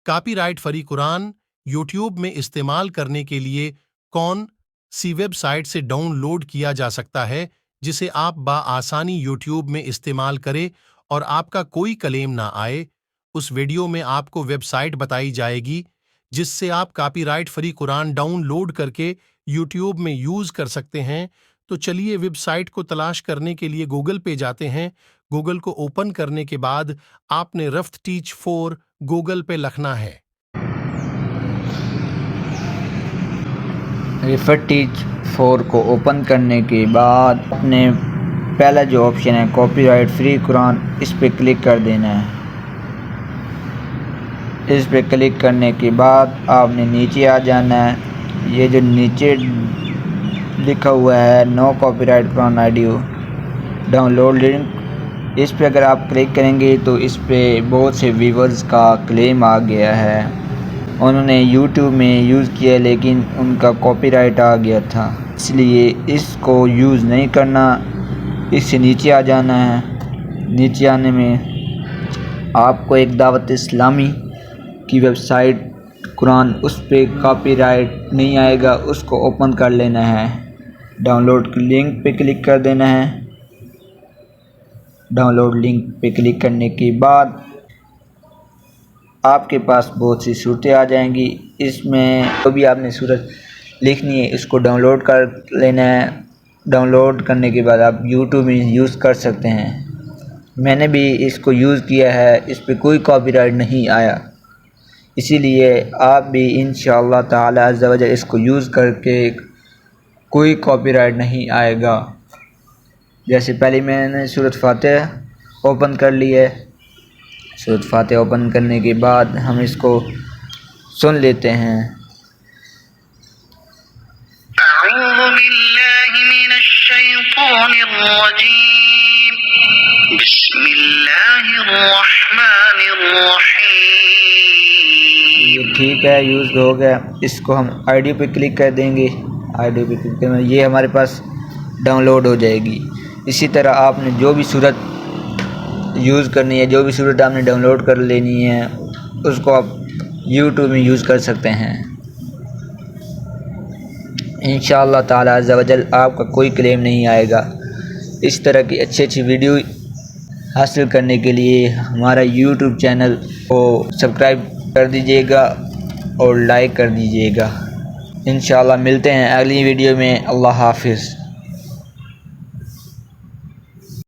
Copyright free Quran YouTube में इस्तेमाल करने के लिए कौन सी वेबसाइट से डाउनलोड किया जा सकता है जिसे आप बआसानी यूट्यूब में इस्तेमाल करें और आपका कोई क्लेम ना आए। उस वीडियो में आपको वेबसाइट बताई जाएगी जिससे आप कॉपीराइट फ्री कुरान डाउनलोड करके यूट्यूब में यूज़ कर सकते हैं। तो चलिए वेबसाइट को तलाश करने के लिए गूगल पे जाते हैं। गूगल को ओपन करने के बाद आपने रफ्त टीच 4 गूगल पे लिखना है। रफ्त टीच 4 को ओपन करने के बाद अपने पहला जो ऑप्शन है कॉपीराइट फ्री कुरान, इस पे क्लिक कर देना है। इस पे क्लिक करने के बाद आपने नीचे आ जाना है। ये जो नीचे लिखा हुआ है no copyright Quran audio download link, इस पे अगर आप क्लिक करेंगे तो इस पे बहुत से व्यूवर्स का क्लेम आ गया है। उन्होंने यूट्यूब में यूज़ किया लेकिन उनका कॉपीराइट आ गया था, इसलिए इसको यूज़ नहीं करना। इससे नीचे आ जाना है। नीचे आने में आपको एक दावत इस्लामी की वेबसाइट कुरान, उस पे कॉपीराइट नहीं आएगा, उसको ओपन कर लेना है। डाउनलोड लिंक पे क्लिक कर देना है। डाउनलोड लिंक पे क्लिक करने के बाद आपके पास बहुत सी सूरतें आ जाएंगी। इसमें जो भी आपने सूरत लिखनी है इसको डाउनलोड कर लेना है। डाउनलोड करने के बाद आप यूट्यूब में यूज़ कर सकते हैं। मैंने भी इसको यूज़ किया है, इस पे कोई कॉपीराइट नहीं आया, इसीलिए आप भी इंशाअल्लाह ताला अज़्ज़ा वजल इसको यूज़ करके कोई कॉपीराइट नहीं आएगा। जैसे पहले मैंने सूरत फातिहा ओपन कर ली है। सूरत फातिहा ओपन करने के बाद हम इसको सुन लेते हैं। अऊज़ु बिल्लाहि मिनश शैतानिर रजीम, बिस्मिल्लाहिर रहमानिर रहीम। ये ठीक है, यूज़ हो गया। इसको हम ऑडियो पे क्लिक कर देंगे। ऑडियो पे क्लिक करना, ये हमारे पास डाउनलोड हो जाएगी। इसी तरह आपने जो भी सूरत यूज़ करनी है, जो भी सूरत आपने डाउनलोड कर लेनी है, उसको आप यूट्यूब में यूज़ कर सकते हैं। इंशाअल्लाह ताला अज़्ज़ा वजल आपका कोई क्लेम नहीं आएगा। इस तरह की अच्छी अच्छी वीडियो हासिल करने के लिए हमारा यूट्यूब चैनल को सब्सक्राइब कर दीजिएगा और लाइक कर दीजिएगा। इंशाअल्लाह मिलते हैं अगली वीडियो में। अल्लाह हाफिज़।